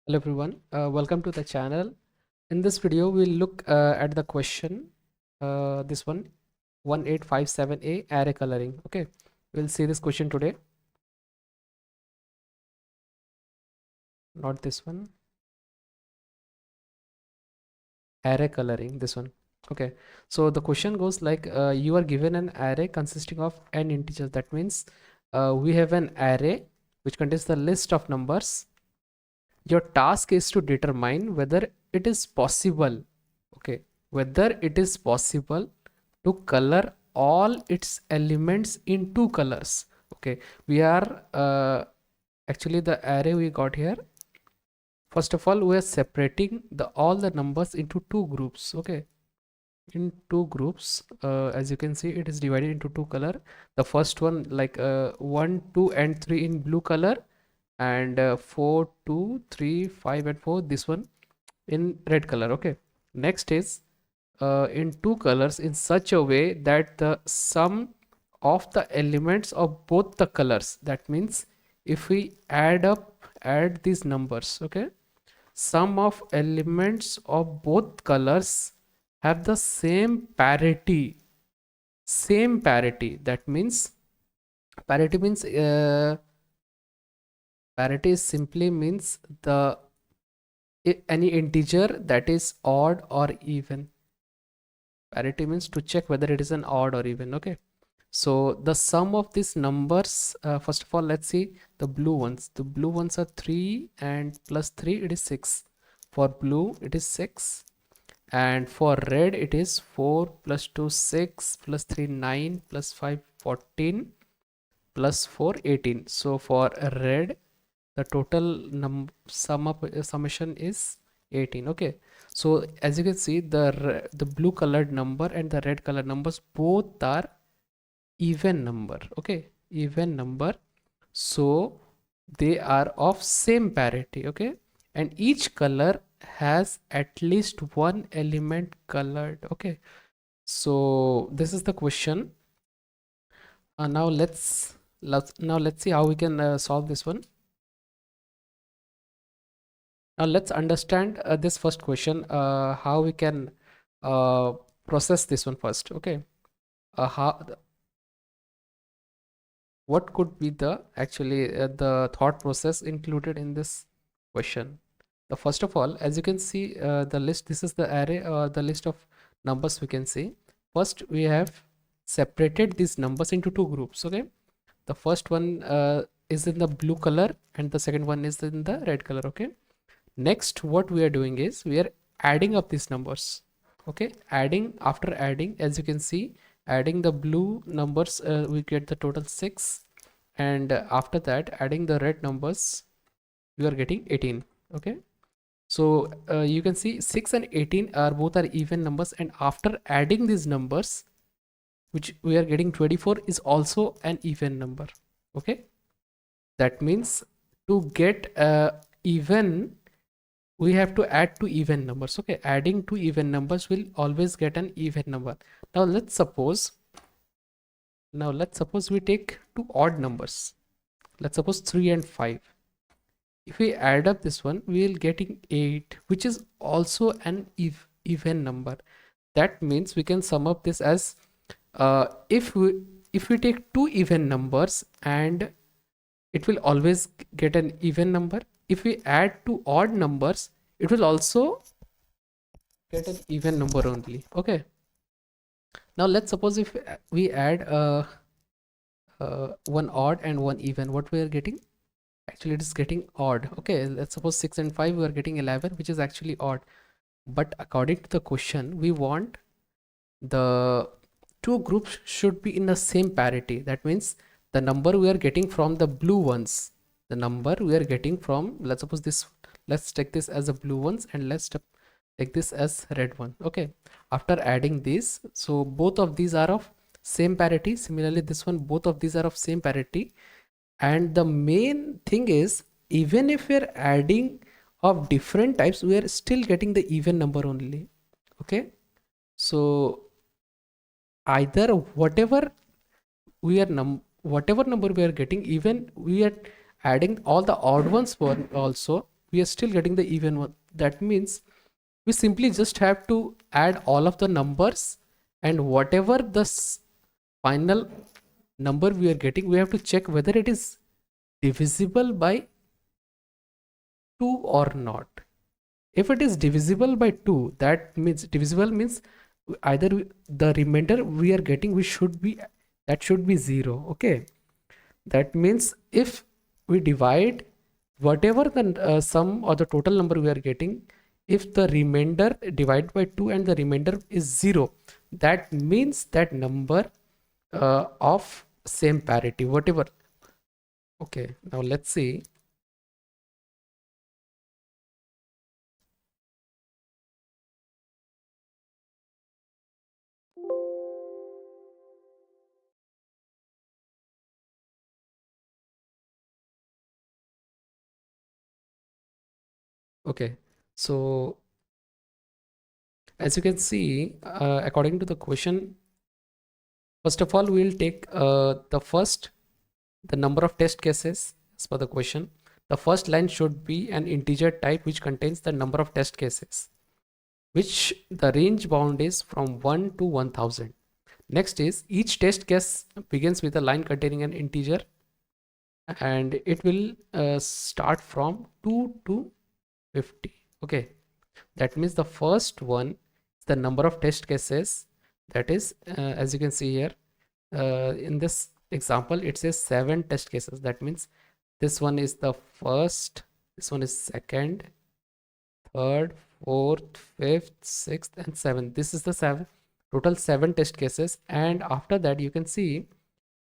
Hello everyone, welcome to the channel. In this video, we'll look at the question, this one, 1857A array coloring. Okay, we'll see this question today, not this one, array coloring, this one. Okay, so the question goes like you are given an array consisting of n integers. That means we have an array which contains the list of numbers. Your task is to determine whether it is possible, okay, whether it is possible to color all its elements in two colors. Okay, we are actually the array we got here. First of all, we are separating the all the numbers into two groups. Okay, in two groups, as you can see, it is divided into two color. The first one like 1, 2 and 3 in blue color, and 4, 2, 3, 5 and 4, this one in red color. Okay, next is in two colors in such a way that the sum of the elements of both the colors, that means if we add these numbers, okay, sum of elements of both colors have the same parity. That means parity means parity simply means the any integer that is odd or even. Parity means to check whether it is an odd or even. Okay, so the sum of these numbers, first of all, let's see the blue ones are 3 and plus 3 it is 6. For blue it is 6, and for red it is 4 plus 2 6 plus 3 9 plus 5 14 plus 4 18. So for red the total summation is 18. Okay, so as you can see, the blue colored number and the red colored numbers both are even number. Okay, even number, so they are of same parity. Okay, and each color has at least one element colored. Okay, so this is the question. Now let's see how we can solve this one. Now let's understand this first question, how we can uh, process this one first. Okay, how, what could be the actually the thought process included in this question? The first of all, as you can see, the list. This is the array, the list of numbers we can see. First, we have separated these numbers into two groups. Okay, the first one is in the blue color, and the second one is in the red color. Okay, next what we are doing is we are adding up these numbers. Okay, after adding, as you can see, adding the blue numbers, we get the total 6, and after that adding the red numbers, we are getting 18. Okay, so you can see 6 and 18 are both are even numbers, and after adding these numbers, which we are getting 24, is also an even number. Okay, that means to get even, we have to add two even numbers. Okay, adding two even numbers will always get an even number. Now let's suppose we take two odd numbers. Let's suppose 3 and 5. If we add up this one, we will getting 8, which is also an even number. That means we can sum up this as if we take two even numbers, and it will always get an even number. If we add two odd numbers, it will also get an even number only. Okay, now let's suppose if we add one odd and one even, what we are getting, actually it is getting odd. Okay, let's suppose 6 and 5, we are getting 11, which is actually odd. But according to the question, we want the two groups should be in the same parity. That means the number we are getting from the blue ones, the number we are getting from, let's suppose this, let's take this as the blue ones, and let's take this as red one. Okay, after adding this, so both of these are of same parity. Similarly, this one, both of these are of same parity. And the main thing is, even if we are adding of different types, we are still getting the even number only. Okay, so either whatever number we are getting, even we are adding all the odd ones for also, we are still getting the even one. That means we simply just have to add all of the numbers, and whatever the final number we are getting, we have to check whether it is divisible by 2 or not. If it is divisible by 2, that means divisible means either the remainder we are getting, we should be, that should be 0. Okay, that means if we divide whatever the sum or the total number we are getting, if the remainder divided by 2 and the remainder is 0, that means that number of same parity, whatever. Okay, now let's see. Okay, so as you can see, according to the question, first of all, we'll take the number of test cases as per the question. The first line should be an integer type which contains the number of test cases, which the range bound is from 1 to 1000. Next is each test case begins with a line containing an integer, and it will start from 2 to 50. Okay, that means the first one is the number of test cases, that is as you can see here, in this example it says 7 test cases. That means this one is the first, this one is second, third, fourth, fifth, sixth, and seventh. This is the total 7 test cases. And after that you can see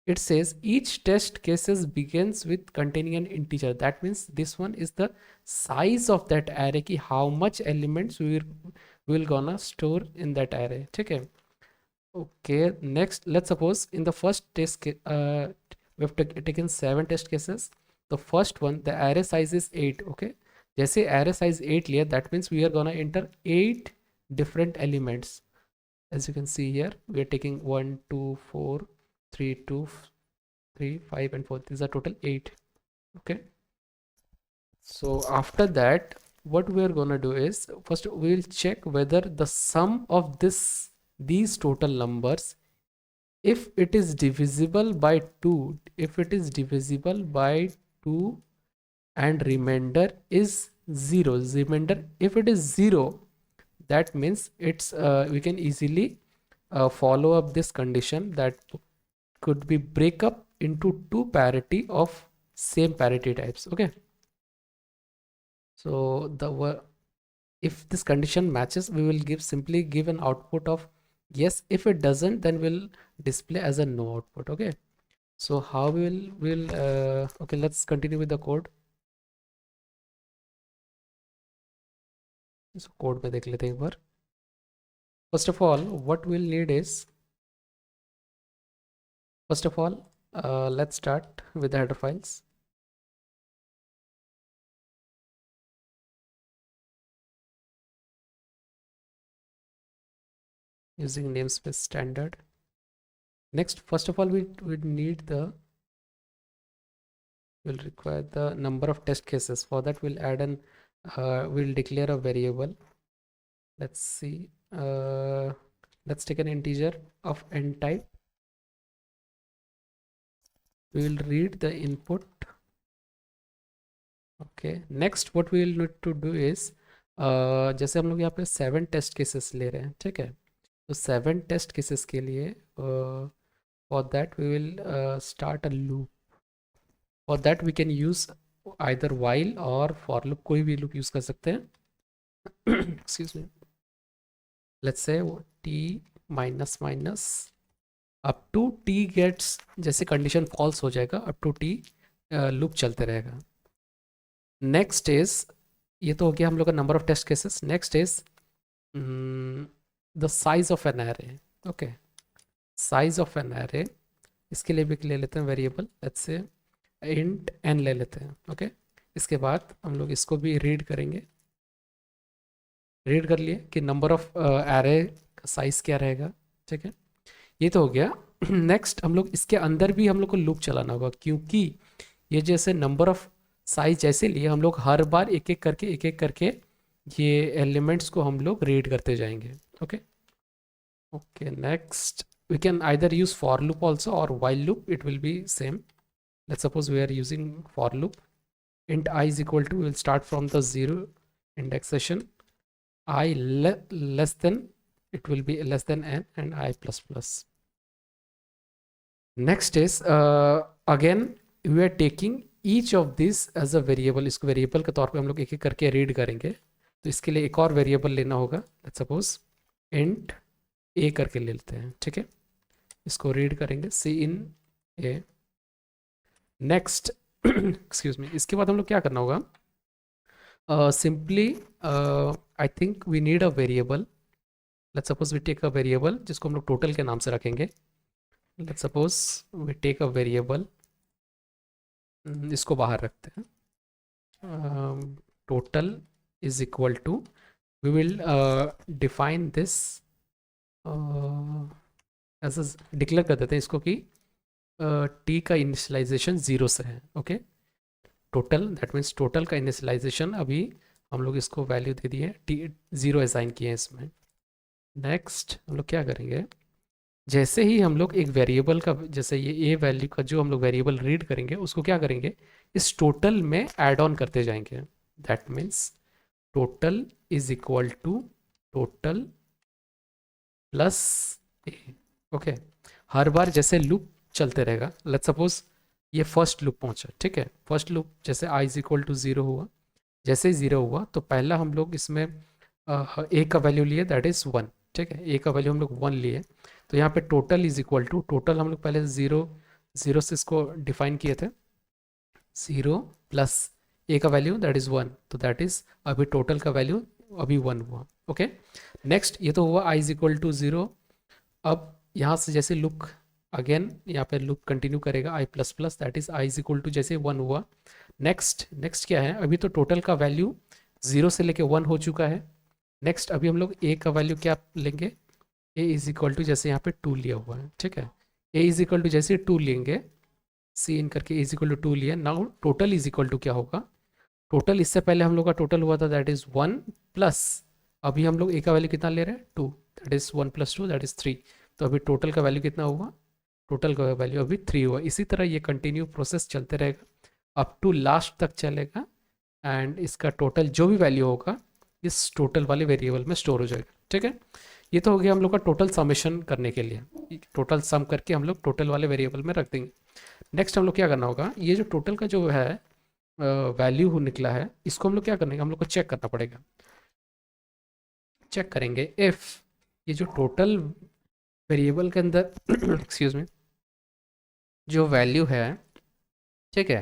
it says each test cases begins with containing an integer. That means this one is the size of that array, ki how much elements we will gonna store in that array. Okay. Okay, next let's suppose in the first test we have taken 7 test cases. The first one, the array size is 8. Okay, जैसे array size 8 लिया, that means we are gonna enter 8 different elements. As you can see here, we are taking 1 2 4 3 2 3 5 and 4. These are total 8. Okay, so after that what we are gonna do is, first we will check whether the sum of these total numbers, if it is divisible by 2, if it is divisible by 2 and remainder is 0, remainder if it is 0, that means it's we can easily follow up this condition, that could be break up into 2 parity of same parity types. Okay, so if this condition matches, we will simply give an output of yes. If it doesn't, then we'll display as a no output. Okay, so how we'll okay, let's continue with the code. So code में देख लेते हैं एक बार. First of all, what we'll need is, first of all, let's start with the header files. Using namespace standard. Next, first of all, we need the, we'll require the number of test cases. For that, we'll add an we'll declare a variable. Let's see, let's take an integer of n type. We will read the input. Okay, next what we will need to do is, जैसे हम लोग यहाँ पे 7 test cases ले रहे हैं, ठीक है, तो 7 टेस्ट केसेस के लिए for that we will start a loop. For that we can use either while or for loop, कोई भी loop use कर सकते हैं. Excuse me. Let's say t minus minus up to t gets, जैसे condition false हो जाएगा, up to t loop चलते रहेगा. नेक्स्ट इज, ये तो हो गया हम लोग का number of test cases. Next is the size of an array. Okay, size of an array, इसके लिए भी ले लेते हैं variable, let's say int N ले लेते हैं. ओके, इसके बाद हम लोग इसको भी रीड करेंगे. रीड कर लिए कि नंबर ऑफ एरे का साइज क्या रहेगा. ठीक है, ये तो हो गया. नेक्स्ट हम लोग इसके अंदर भी हम लोग को लूप चलाना होगा, क्योंकि ये जैसे नंबर ऑफ साइज जैसे लिए हम लोग हर बार एक एक करके ये एलिमेंट्स को हम लोग रीड करते जाएंगे. Okay. Okay, next we can either use for loop also or while loop, it will be same. Let's suppose we are using for loop. Int I is equal to, we will start from the 0 indexation. I less than, it will be less than n, and I plus plus. Next is again we are taking each of this as a variable. इसको variable के तौर पे हम लोग एक एक करके read करेंगे. तो इसके लिए एक और वेरिएबल लेना होगा. लेट्स सपोज int a करके ले लेते हैं. ठीक है, इसको रीड करेंगे सी इन ए. नेक्स्ट एक्सक्यूज मी, इसके बाद हम लोग क्या करना होगा. Simply I think we need a variable. Let's suppose we take a variable जिसको हम लोग टोटल के नाम से रखेंगे. Let's suppose we take a variable, इसको बाहर रखते हैं. Total is equal to, we will define this ऐसा डिक्लेयर कर देते हैं इसको कि टी का इनिशियलाइजेशन 0 से है. Okay, total that means total का इनिशियलाइजेशन अभी हम लोग इसको वैल्यू दे दिए, टी 0 असाइन किए हैं इसमें. नेक्स्ट हम लोग क्या करेंगे, जैसे ही हम लोग एक वेरिएबल का, जैसे ये ए वैल्यू का जो हम लोग वेरिएबल रीड करेंगे उसको क्या करेंगे, इस टोटल में ऐड ऑन करते जाएंगे. That means total is equal to total plus A. Okay, हर बार जैसे लूप चलते रहेगा. लेट्स सपोज ये फर्स्ट लूप पहुंचा. ठीक है, फर्स्ट लूप जैसे आई इज इक्वल टू 0 हुआ, जैसे ही 0 हुआ तो पहला हम लोग इसमें ए का वैल्यू लिए, दैट इज़ 1. ठीक है, ए का वैल्यू हम लोग 1 लिए. तो यहाँ पे total is equal to, total हम लोग पहले 0 से इसको डिफाइन किए थे. 0 प्लस ए का वैल्यू दैट इज़ 1, तो दैट इज़ अभी टोटल का वैल्यू अभी 1 हुआ. ओके, नेक्स्ट ये तो हुआ आई इज इक्वल टू 0. अब यहाँ से जैसे लूप अगेन यहाँ पे लूप कंटिन्यू करेगा, I plus plus that is I is equal to जैसे 1 हुआ. नेक्स्ट क्या है, अभी तो टोटल का वैल्यू 0 से लेके 1 हो चुका है. नेक्स्ट अभी हम लोग ए का वैल्यू क्या लेंगे, ए इज इक्वल टू जैसे यहाँ पे 2 लिया हुआ है. ठीक है, ए इज इक्वल टू जैसे 2 लेंगे, सी इन करके ए इज इक्वल टू 2 लिया. Now total is equal to क्या होगा, टोटल इससे पहले हम लोग का टोटल हुआ था दैट इज 1 प्लस, अभी हम लोग ए का वैल्यू कितना ले रहे हैं 2, that is 1 plus 2 that is 3. तो अभी टोटल का वैल्यू कितना हुआ, टोटल का वैल्यू अभी 3 हुआ. इसी तरह ये कंटिन्यू प्रोसेस चलते रहेगा अप टू लास्ट तक चलेगा. एंड इसका टोटल जो भी वैल्यू होगा इस टोटल वाले वेरिएबल में स्टोर हो जाएगा. ठीक है, ये तो हो गया हम लोग का टोटल समेशन करने के लिए. टोटल सम करके हम लोग टोटल वाले वेरिएबल में रख देंगे. नेक्स्ट हम लोग क्या करना होगा, ये जो टोटल का जो है वैल्यू निकला है, इसको हम लोग क्या करने, हम लोग को चेक करना पड़ेगा. चेक करेंगे इफ ये जो टोटल वेरिएबल के अंदर एक्सक्यूज मी जो वैल्यू है, ठीक है,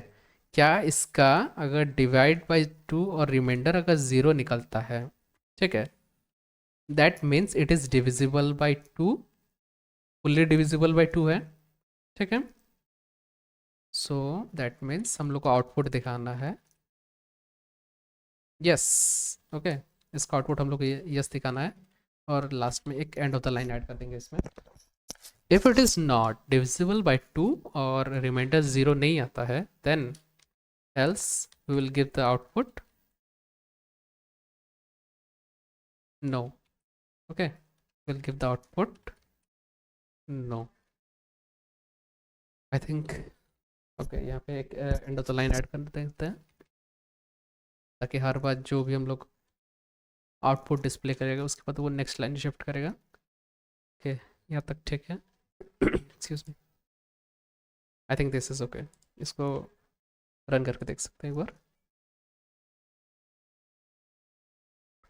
क्या इसका अगर डिवाइड बाई 2 और रिमाइंडर अगर 0 निकलता है, ठीक है, that means it is divisible by 2, fully divisible by 2 है. ठीक है, सो दैट मीन्स हम लोग को आउटपुट दिखाना है यस. ओके, इसका आउटपुट हम लोग को यस दिखाना है. और लास्ट में एक end of the line add कर देंगे इसमें. If it is not divisible by 2 और रिमाइंडर 0 नहीं आता है, then else we will give the output no. Okay, we'll give the output no. I think okay, यहाँ पे एक end of the line add कर देते हैं ताकि हर बार जो भी हम लोग आउटपुट डिस्प्ले करेगा उसके बाद वो नेक्स्ट लाइन शिफ्ट करेगा. ओके, यहाँ तक ठीक है. Excuse me, I think this is okay. इसको रन करके देख सकते हैं एक बार.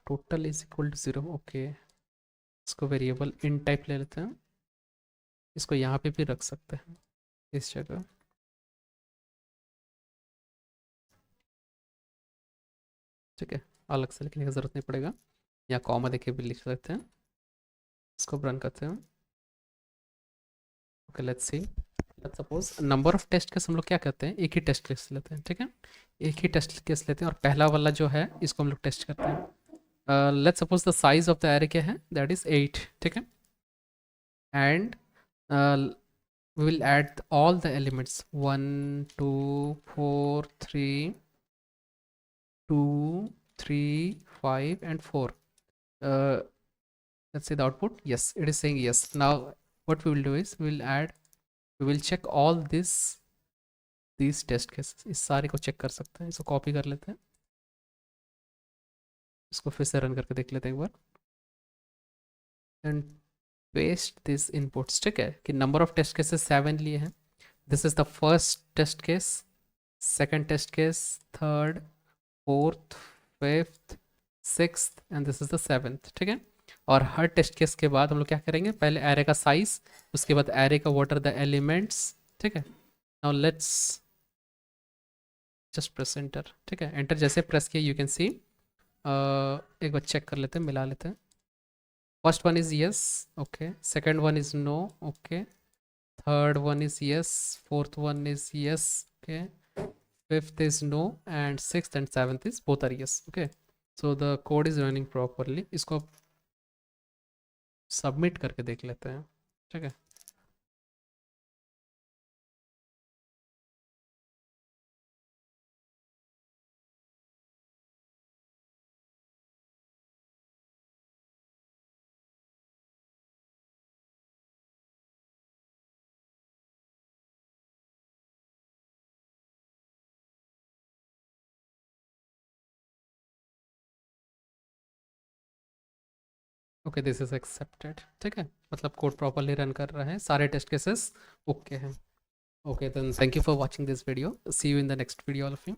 Total is equal to 0. Okay, इसको वेरिएबल इन टाइप ले लेते हैं. इसको यहाँ पे भी रख सकते हैं इस जगह. ठीक है, अलग से लिखने की ज़रूरत नहीं पड़ेगा, या कॉमा देके भी लिख सकते हैं. इसको रन करते हैं. Okay, let's see. Let's suppose number of test case हम लोग क्या करते हैं, एक ही टेस्ट केस लेते हैं. ठीक है, एक ही टेस्ट केस लेते हैं और पहला वाला जो है इसको हम लोग टेस्ट करते हैं. Let's suppose the size of the array क्या है, दैट इज 8. ठीक है, and we will add all the elements 1 2 4 3 2, 3, 5 and 4. uh, let's say the output, yes, it is saying yes. Now what we will do is we will check all these test cases, इस सारे को check कर सकते हैं। इसको copy कर लेते हैं, इसको फिर से रन करके देख लेते हैं एक बार एंड पेस्ट दिस इनपुट्स। ठीक है, कि नंबर ऑफ टेस्ट केसेस 7 लिए हैं। This is the first test case, second test case, third, fourth, fifth, sixth and this is the seventh. ठीक है, और हर टेस्ट केस के बाद हम लोग क्या करेंगे, पहले एरे का साइज, उसके बाद एरे का व्हाट आर द एलिमेंट्स। ठीक है, now let's just press enter. ठीक है, एंटर जैसे प्रेस किया यू कैन सी, एक बार चेक कर लेते हैं, मिला लेते हैं। First one is yes, okay, second one is no, okay, third one is yes, fourth one is yes, okay, fifth is no and sixth and seventh is both are yes। okay, so the code is running properly। इसको submit करके देख लेते हैं। ठीक है, okay, this is accepted. ठीक है, मतलब कोड प्रॉपरली रन कर रहा है, सारे टेस्ट केसेस ओके हैं। Okay, then thank you for watching this video, see you in the next video all of you.